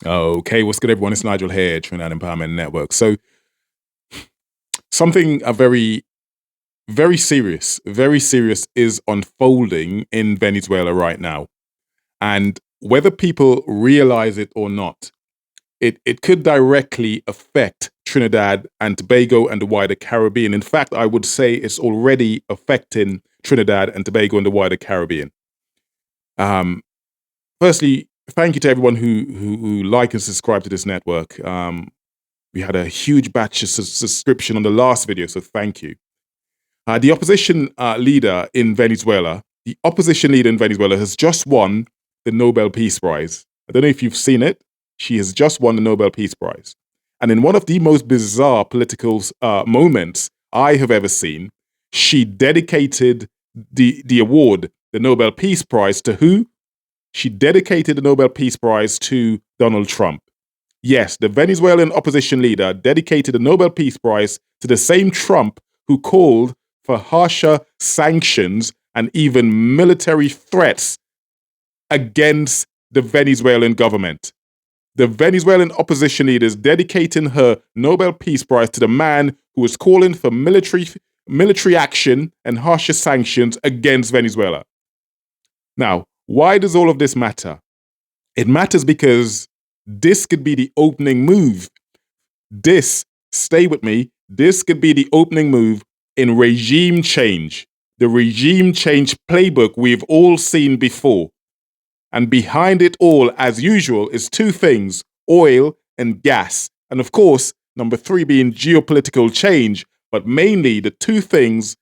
Okay, what's good, everyone? It's Nigel here, Trinidad Empowerment Network. So, something very serious is unfolding in Venezuela right now. And whether people realize it or not, it could directly affect Trinidad and Tobago and the wider Caribbean. In fact, I would say it's already affecting Trinidad and Tobago and the wider Caribbean. Um, Firstly, thank you to everyone who like and subscribe to this network. We had a huge batch of subscription on the last video, so thank you. The opposition leader in Venezuela, has just won the Nobel Peace Prize. I don't know if you've seen it. She has just won the Nobel Peace Prize. And in one of the most bizarre political moments I have ever seen, she dedicated the award, the Nobel Peace Prize, to who? She dedicated the Nobel Peace Prize to Donald Trump. Yes, the Venezuelan opposition leader dedicated the Nobel Peace Prize to the same Trump who called for harsher sanctions and even military threats against the Venezuelan government. The Venezuelan opposition leader is dedicating her Nobel Peace Prize to the man who is calling for military action and harsher sanctions against Venezuela. Now, why does all of this matter? It matters because this could be the opening move. Stay with me, this could be the opening move in regime change. The regime change playbook we've all seen before. And behind it all, as usual, is two things: oil and gas. And of course, number three being geopolitical change, but mainly the two things,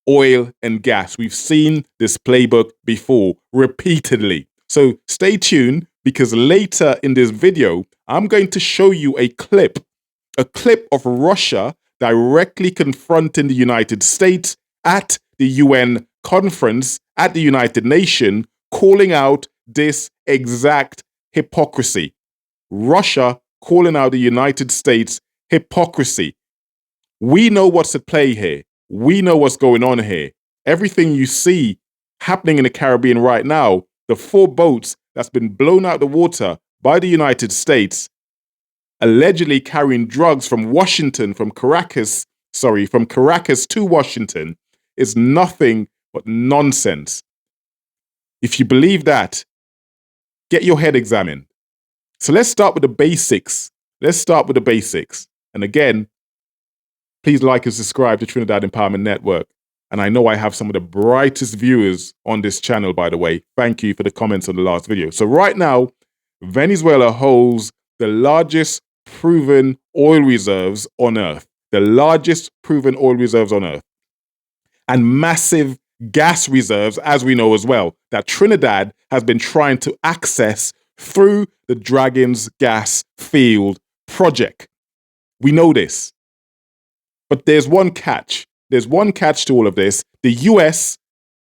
oil and gas. We've seen this playbook before repeatedly. So stay tuned, because later in this video, I'm going to show you a clip of Russia directly confronting the United States at the UN conference at the United Nations, calling out this exact hypocrisy. Russia calling out the United States hypocrisy. We know what's at play here. We know what's going on here. Everything you see happening in the Caribbean right now, the 4 boats that's been blown out of the water by the United States, allegedly carrying drugs from Caracas to Washington, is nothing but nonsense. If you believe that, get your head examined. So let's start with the basics. And again, please like and subscribe to Trinidad Empowerment Network. And I know I have some of the brightest viewers on this channel, by the way. Thank you for the comments on the last video. So right now, Venezuela holds the largest proven oil reserves on Earth. And massive gas reserves, as we know as well, that Trinidad has been trying to access through the Dragon's Gas Field project. We know this. But there's one catch. There's one catch to all of this. The US,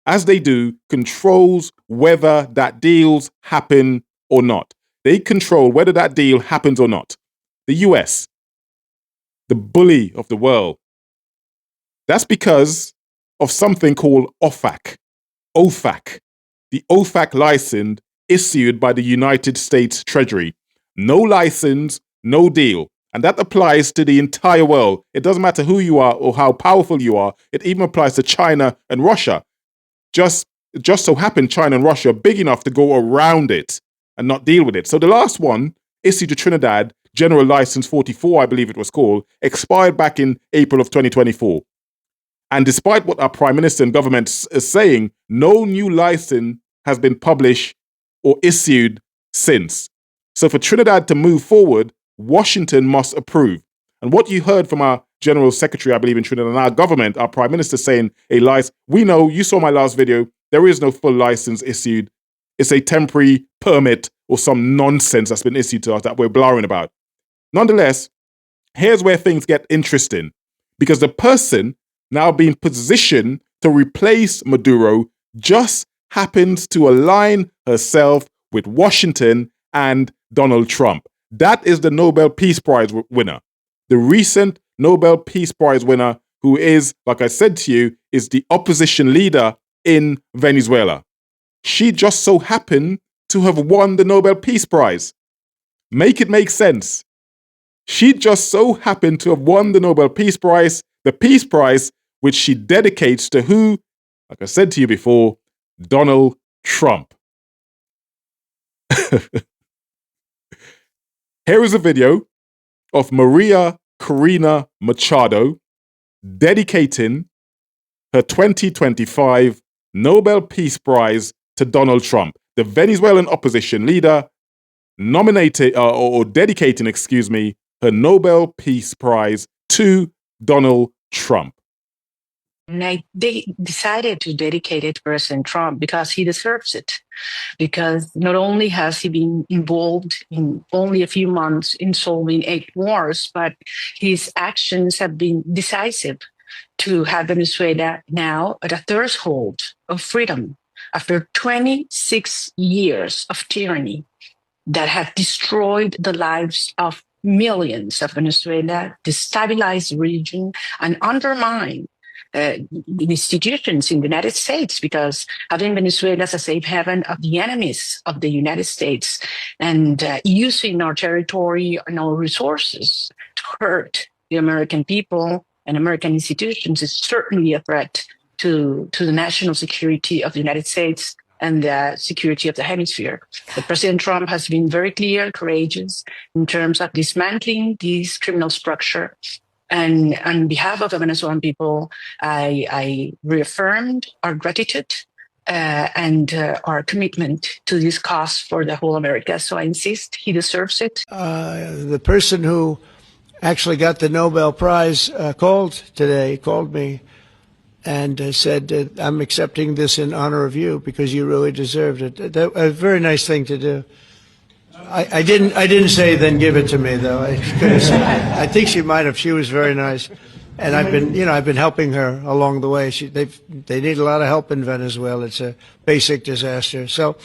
as they do, controls whether that deals happen or not. They control whether that deal happens or not. The US, the bully of the world. That's because of something called OFAC. The OFAC license issued by the United States Treasury. No license, no deal. And that applies to the entire world. It doesn't matter who you are or how powerful you are. It even applies to China and Russia. Just so happened China and Russia are big enough to go around it and not deal with it. So the last one, issued to Trinidad, General License 44, I believe it was called, expired back in April of 2024. And despite what our Prime Minister and government is saying, no new license has been published or issued since. So for Trinidad to move forward, Washington must approve. And what you heard from our General Secretary, I believe, in Trinidad, and our government, our Prime Minister, saying a license, we know, you saw my last video, there is no full license issued. It's a temporary permit or some nonsense that's been issued to us that we're blaring about. Nonetheless, here's where things get interesting, because the person now being positioned to replace Maduro just happens to align herself with Washington and Donald Trump. That is the Nobel Peace Prize winner. The recent Nobel Peace Prize winner, who is, like I said to you, is the opposition leader in Venezuela. She just so happened to have won the Nobel Peace Prize. Make it make sense. She just so happened to have won the Nobel Peace Prize, which she dedicates to who? Like I said to you before, Donald Trump. Here is a video of Maria Corina Machado dedicating her 2025 Nobel Peace Prize to Donald Trump, the Venezuelan opposition leader, dedicating, her Nobel Peace Prize to Donald Trump. And they decided to dedicate it to President Trump because he deserves it. Because not only has he been involved in only a few months in solving 8 wars, but his actions have been decisive to have Venezuela now at a threshold of freedom after 26 years of tyranny that have destroyed the lives of millions of Venezuela, destabilized the region, and undermined institutions in the United States, because having Venezuela as a safe haven of the enemies of the United States and using our territory and our resources to hurt the American people and American institutions is certainly a threat to the national security of the United States and the security of the hemisphere. But President Trump has been very clear, courageous in terms of dismantling this criminal structure. And on behalf of the Venezuelan people, I reaffirmed our gratitude and our commitment to this cause for the whole America. So I insist he deserves it. The person who actually got the Nobel Prize called me and said, I'm accepting this in honor of you because you really deserved it. A very nice thing to do. I didn't say then give it to me though. I think she might have. She was very nice, and I've been helping her along the way. They need a lot of help in Venezuela. It's a basic disaster. So,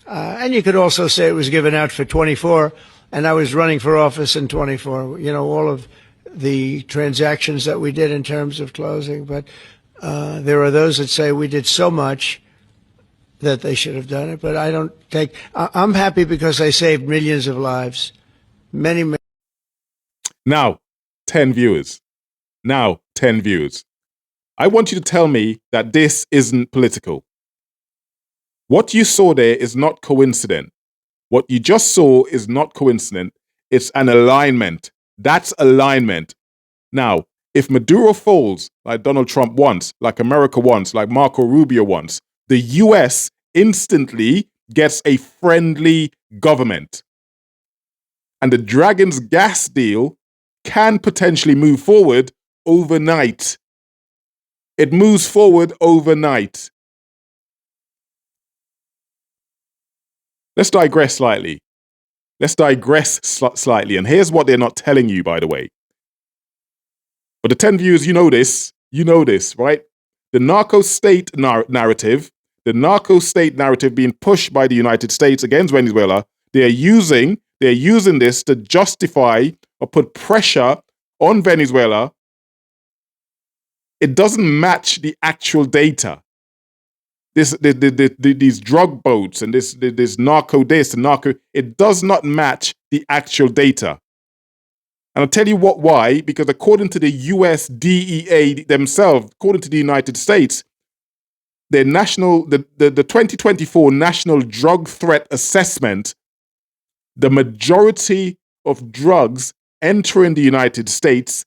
and you could also say it was given out for 24, and I was running for office in 24. All of the transactions that we did in terms of closing, but there are those that say we did so much that they should have done it, but I don't take. I'm happy because I saved millions of lives. Many. Now, 10 viewers. I want you to tell me that this isn't political. What you saw there is not coincident. What you just saw is not coincident. It's an alignment. That's alignment. Now, if Maduro falls, like Donald Trump wants, like America wants, like Marco Rubio wants, the US instantly gets a friendly government. And the Dragon's gas deal can potentially move forward overnight. It moves forward overnight. Let's digress slightly. And here's what they're not telling you, by the way. But the 10 viewers, you know this, right? The narco-state narrative being pushed by the United States against Venezuela, they're using this to justify or put pressure on Venezuela. It doesn't match the actual data. These drug boats and this narco, it does not match the actual data. And I'll tell you why, because according to the US DEA themselves, according to the United States, the 2024 National Drug Threat Assessment, the majority of drugs entering the United States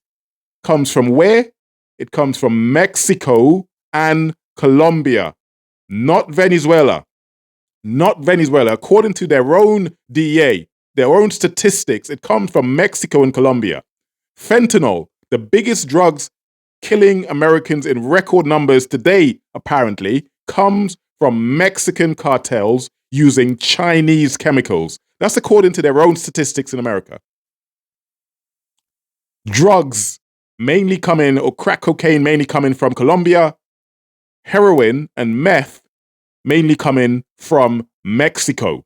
comes from where? It comes from Mexico and Colombia, not Venezuela. According to their own DEA, their own statistics, it comes from Mexico and Colombia. Fentanyl, the biggest drugs killing Americans in record numbers today, apparently, comes from Mexican cartels using Chinese chemicals. That's according to their own statistics in America. Drugs mainly coming, or crack cocaine mainly coming from Colombia. Heroin and meth mainly coming from Mexico.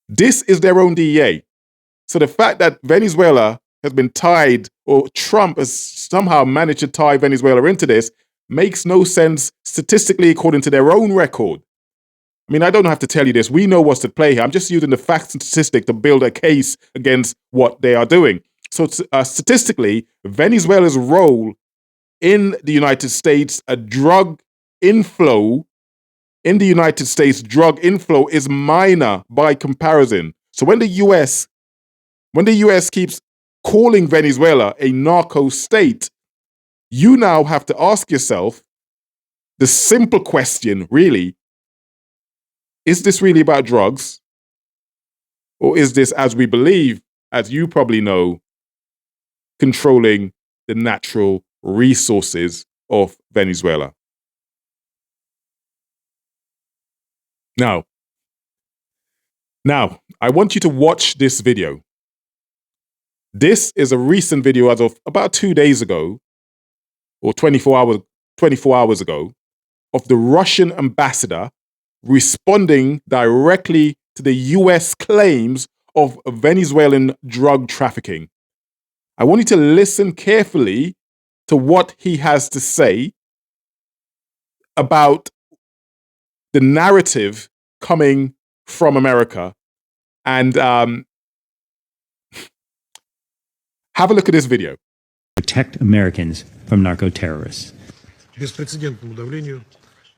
This is their own DEA. So the fact that Venezuela has been tied, or Trump has somehow managed to tie Venezuela into this, makes no sense statistically according to their own record. I mean, I don't have to tell you this. We know what's at play here. I'm just using the facts and statistics to build a case against what they are doing. So statistically, Venezuela's role in the United States, a drug inflow in the United States, drug inflow is minor by comparison. So when the US keeps calling Venezuela a narco-state, you now have to ask yourself the simple question, really, is this really about drugs? Or is this, as we believe, as you probably know, controlling the natural resources of Venezuela? Now, I want you to watch this video. This is a recent video as of about 2 days ago, or 24 hours ago, of the Russian ambassador responding directly to the US claims of Venezuelan drug trafficking. I want you to listen carefully to what he has to say about the narrative coming from America. And have a look at this video. Protect Americans from narco-terrorists.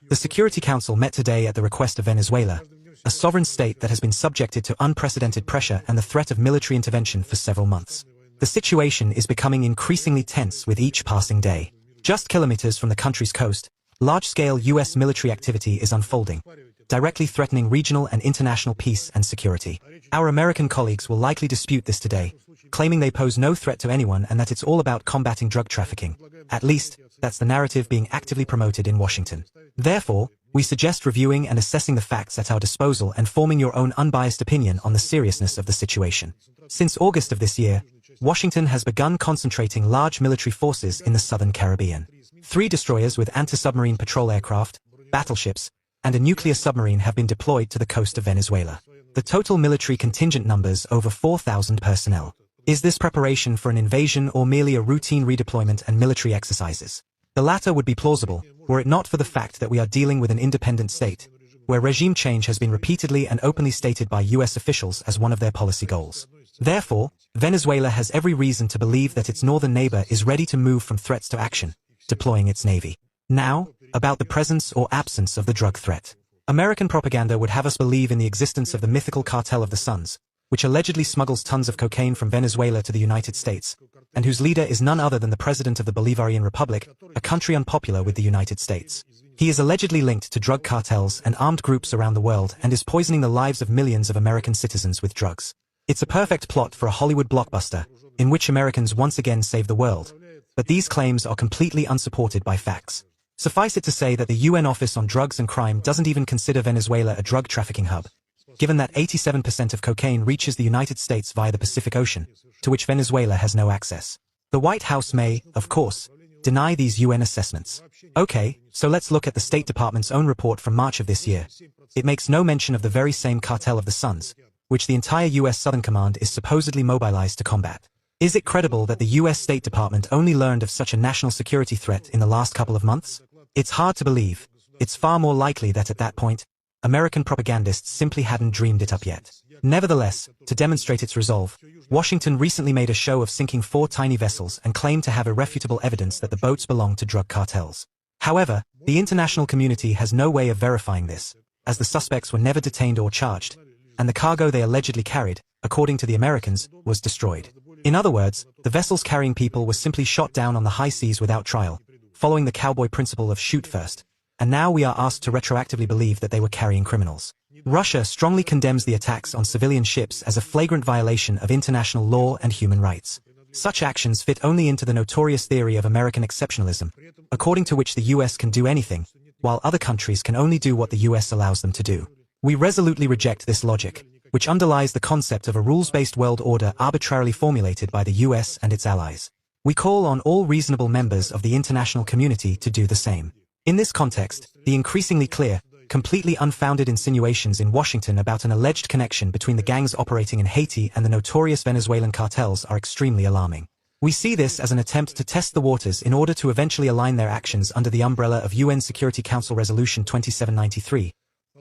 The Security Council met today at the request of Venezuela, a sovereign state that has been subjected to unprecedented pressure and the threat of military intervention for several months. The situation is becoming increasingly tense with each passing day. Just kilometers from the country's coast, large-scale U.S. military activity is unfolding, directly threatening regional and international peace and security. Our American colleagues will likely dispute this today, claiming they pose no threat to anyone and that it's all about combating drug trafficking. At least, that's the narrative being actively promoted in Washington. Therefore, we suggest reviewing and assessing the facts at our disposal and forming your own unbiased opinion on the seriousness of the situation. Since August of this year, Washington has begun concentrating large military forces in the southern Caribbean. 3 destroyers with anti-submarine patrol aircraft, battleships, and a nuclear submarine have been deployed to the coast of Venezuela. The total military contingent numbers over 4,000 personnel. Is this preparation for an invasion or merely a routine redeployment and military exercises? The latter would be plausible, were it not for the fact that we are dealing with an independent state, where regime change has been repeatedly and openly stated by US officials as one of their policy goals. Therefore, Venezuela has every reason to believe that its northern neighbor is ready to move from threats to action, deploying its navy. Now, about the presence or absence of the drug threat. American propaganda would have us believe in the existence of the mythical Cartel of the Suns, which allegedly smuggles tons of cocaine from Venezuela to the United States, and whose leader is none other than the president of the Bolivarian Republic, a country unpopular with the United States. He is allegedly linked to drug cartels and armed groups around the world and is poisoning the lives of millions of American citizens with drugs. It's a perfect plot for a Hollywood blockbuster, in which Americans once again save the world, but these claims are completely unsupported by facts. Suffice it to say that the UN Office on Drugs and Crime doesn't even consider Venezuela a drug trafficking hub, given that 87% of cocaine reaches the United States via the Pacific Ocean, to which Venezuela has no access. The White House may, of course, deny these UN assessments. Okay, so let's look at the State Department's own report from March of this year. It makes no mention of the very same Cartel of the Suns, which the entire US Southern Command is supposedly mobilized to combat. Is it credible that the US State Department only learned of such a national security threat in the last couple of months? It's hard to believe. It's far more likely that at that point, American propagandists simply hadn't dreamed it up yet. Nevertheless, to demonstrate its resolve, Washington recently made a show of sinking 4 tiny vessels and claimed to have irrefutable evidence that the boats belonged to drug cartels. However, the international community has no way of verifying this, as the suspects were never detained or charged, and the cargo they allegedly carried, according to the Americans, was destroyed. In other words, the vessels carrying people were simply shot down on the high seas without trial, following the cowboy principle of shoot first, and now we are asked to retroactively believe that they were carrying criminals. Russia strongly condemns the attacks on civilian ships as a flagrant violation of international law and human rights. Such actions fit only into the notorious theory of American exceptionalism, according to which the US can do anything, while other countries can only do what the US allows them to do. We resolutely reject this logic, which underlies the concept of a rules-based world order arbitrarily formulated by the US and its allies. We call on all reasonable members of the international community to do the same. In this context, the increasingly clear, completely unfounded insinuations in Washington about an alleged connection between the gangs operating in Haiti and the notorious Venezuelan cartels are extremely alarming. We see this as an attempt to test the waters in order to eventually align their actions under the umbrella of UN Security Council Resolution 2793,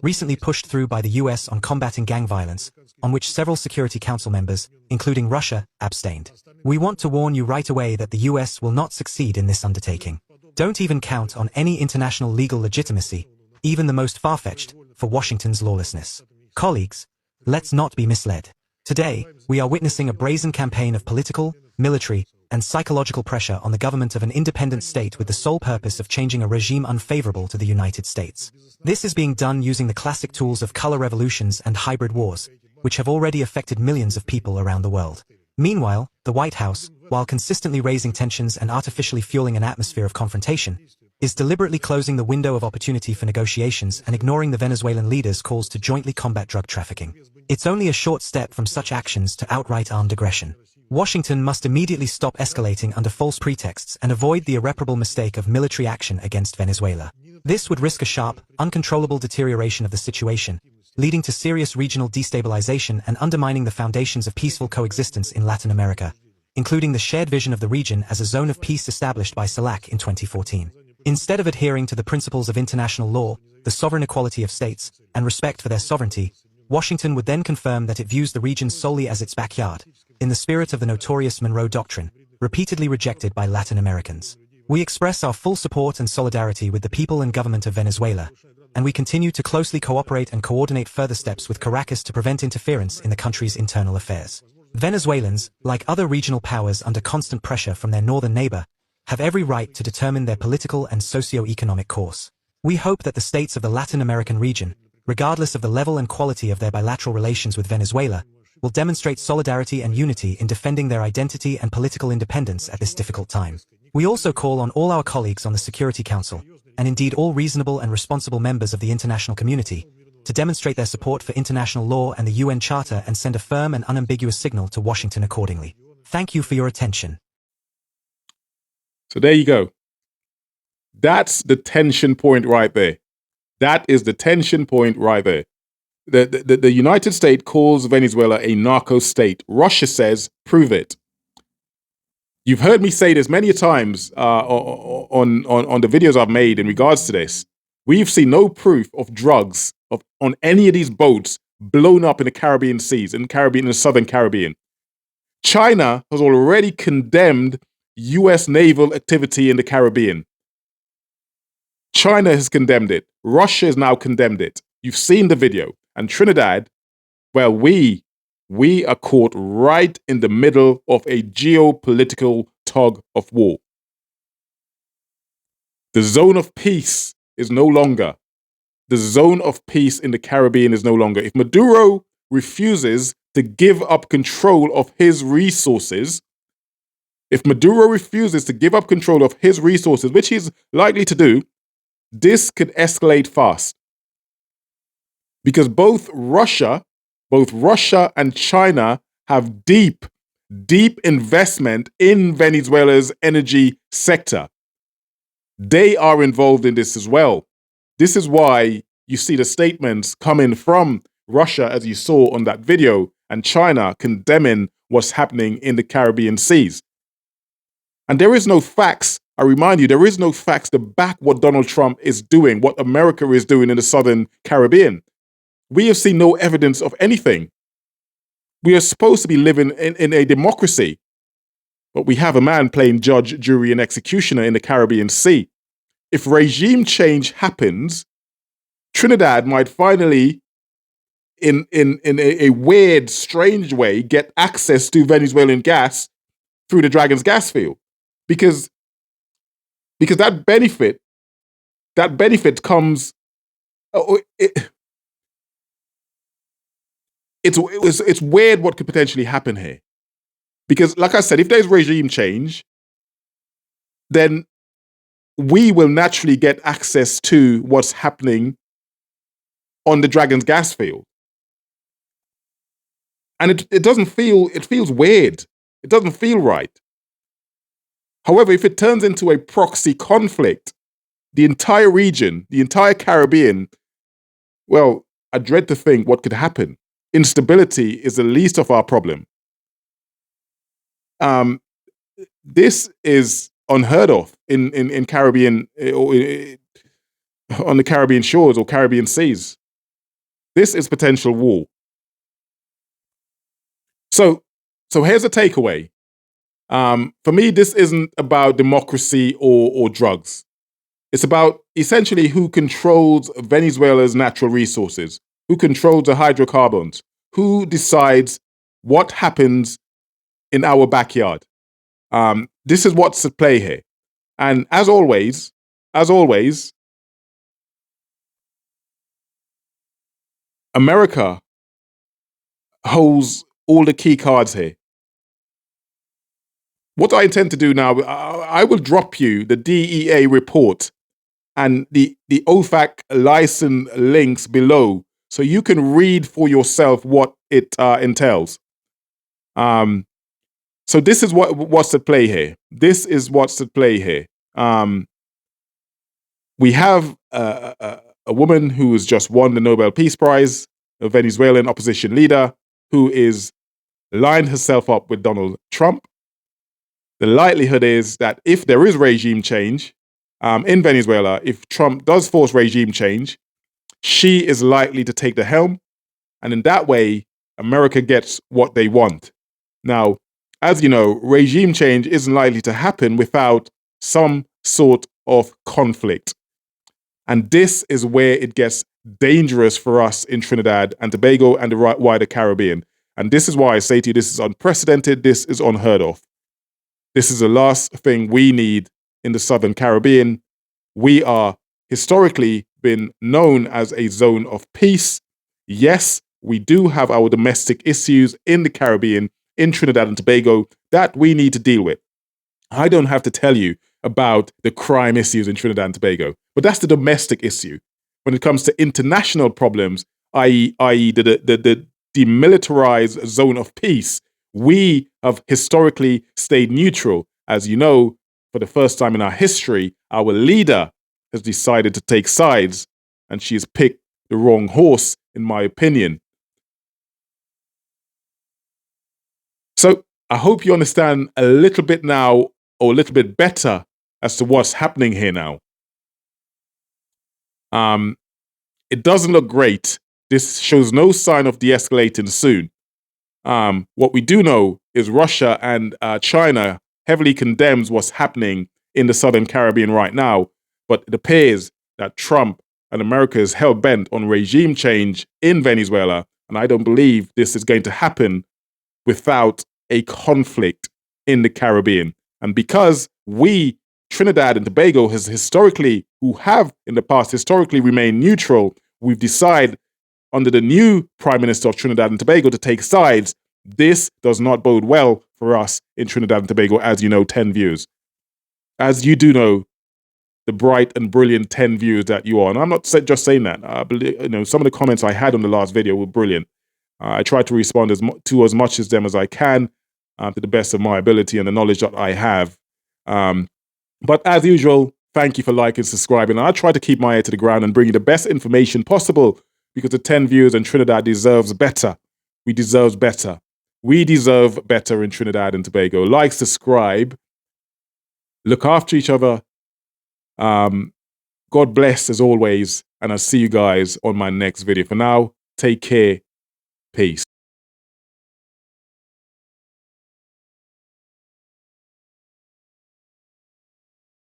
recently pushed through by the US on combating gang violence, on which several Security Council members, including Russia, abstained. We want to warn you right away that the US will not succeed in this undertaking. Don't even count on any international legal legitimacy, even the most far-fetched, for Washington's lawlessness. Colleagues, let's not be misled. Today, we are witnessing a brazen campaign of political, military, and psychological pressure on the government of an independent state with the sole purpose of changing a regime unfavorable to the United States. This is being done using the classic tools of color revolutions and hybrid wars, which have already affected millions of people around the world. Meanwhile, the White House, while consistently raising tensions and artificially fueling an atmosphere of confrontation, is deliberately closing the window of opportunity for negotiations and ignoring the Venezuelan leaders' calls to jointly combat drug trafficking. It's only a short step from such actions to outright armed aggression. Washington must immediately stop escalating under false pretexts and avoid the irreparable mistake of military action against Venezuela. This would risk a sharp, uncontrollable deterioration of the situation, leading to serious regional destabilization and undermining the foundations of peaceful coexistence in Latin America, including the shared vision of the region as a zone of peace established by CELAC in 2014. Instead of adhering to the principles of international law, the sovereign equality of states, and respect for their sovereignty, Washington would then confirm that it views the region solely as its backyard, in the spirit of the notorious Monroe Doctrine, repeatedly rejected by Latin Americans. We express our full support and solidarity with the people and government of Venezuela, and we continue to closely cooperate and coordinate further steps with Caracas to prevent interference in the country's internal affairs. Venezuelans, like other regional powers under constant pressure from their northern neighbor, have every right to determine their political and socio-economic course. We hope that the states of the Latin American region, regardless of the level and quality of their bilateral relations with Venezuela, will demonstrate solidarity and unity in defending their identity and political independence at this difficult time. We also call on all our colleagues on the Security Council, and indeed all reasonable and responsible members of the international community, to demonstrate their support for international law and the UN Charter and send a firm and unambiguous signal to Washington accordingly. Thank you for your attention. So there you go. That's the tension point right there. That is the tension point right there. The United States calls Venezuela a narco-state. Russia says, prove it. You've heard me say this many times on the videos I've made in regards to this. We've seen no proof of drugs on any of these boats blown up in the Caribbean seas, in the Southern Caribbean. China has already condemned U.S. naval activity in the Caribbean. China has condemned it. Russia has now condemned it. You've seen the video. And Trinidad, well, we are caught right in the middle of a geopolitical tug of war. The zone of peace is no longer. The zone of peace in the Caribbean is no longer. If Maduro refuses to give up control of his resources, which he's likely to do, this could escalate fast. Because both Russia and China have deep investment in Venezuela's energy sector. They are involved in this as well. This is why you see the statements coming from Russia, as you saw on that video, and China condemning what's happening in the Caribbean seas. And there is no facts. I remind you, there is no facts to back what Donald Trump is doing, what America is doing in the Southern Caribbean. We have seen no evidence of anything. We are supposed to be living in a democracy, but we have a man playing judge, jury, and executioner in the Caribbean Sea. If regime change happens, Trinidad might finally, in a weird, strange way, get access to Venezuelan gas through the Dragon's gas field. Because that benefit comes... It's weird what could potentially happen here. Because, like I said, if there's regime change, then we will naturally get access to what's happening on the Dragon's gas field. And it feels weird. It doesn't feel right. However, if it turns into a proxy conflict, the entire region, the entire Caribbean, well, I dread to think what could happen. Instability is the least of our problem. This is unheard of in Caribbean, on the Caribbean shores or Caribbean seas. This is potential war. So here's a takeaway. For me, this isn't about democracy or drugs. It's about essentially who controls Venezuela's natural resources, who controls the hydrocarbons, who decides what happens in our backyard. This is what's at play here. And as always, America holds all the key cards here. What I intend to do now, I will drop you the DEA report and the OFAC license links below so you can read for yourself what it entails. So this is what's at play here. This is what's at play here. We have a woman who has just won the Nobel Peace Prize, a Venezuelan opposition leader who is lined herself up with Donald Trump. The likelihood is that if there is regime change in Venezuela, if Trump does force regime change, she is likely to take the helm. And in that way, America gets what they want. Now, as you know, regime change isn't likely to happen without some sort of conflict. And this is where it gets dangerous for us in Trinidad and Tobago and the wider Caribbean. And this is why I say to you, this is unprecedented, this is unheard of. This is the last thing we need in the Southern Caribbean. We are historically been known as a zone of peace. Yes, we do have our domestic issues in the Caribbean, in Trinidad and Tobago, that we need to deal with. I don't have to tell you about the crime issues in Trinidad and Tobago, but that's the domestic issue. When it comes to international problems, i.e. the demilitarized zone of peace, we have historically stayed neutral. As you know, for the first time in our history, our leader has decided to take sides, and she has picked the wrong horse, in my opinion. So I hope you understand a little bit now, or a little bit better, as to what's happening here now. It doesn't look great. This shows no sign of de-escalating soon. What we do know is Russia and China heavily condemns what's happening in the Southern Caribbean right now, but it appears that Trump and America is hell-bent on regime change in Venezuela, and I don't believe this is going to happen without a conflict in the Caribbean. And because we, Trinidad and Tobago, who have in the past historically remained neutral, we've decided under the new Prime Minister of Trinidad and Tobago to take sides. This does not bode well for us in Trinidad and Tobago, as you know, 10 views. As you do know, the bright and brilliant 10 views that you are. And I'm not just saying that. Some of the comments I had on the last video were brilliant. I try to respond to as much of them as I can to the best of my ability and the knowledge that I have. But as usual, thank you for liking, subscribing. And I try to keep my ear to the ground and bring you the best information possible, because the 10 viewers in Trinidad deserves better. We deserve better. We deserve better in Trinidad and Tobago. Like, subscribe, look after each other. God bless as always, and I'll see you guys on my next video. For now, take care. Peace.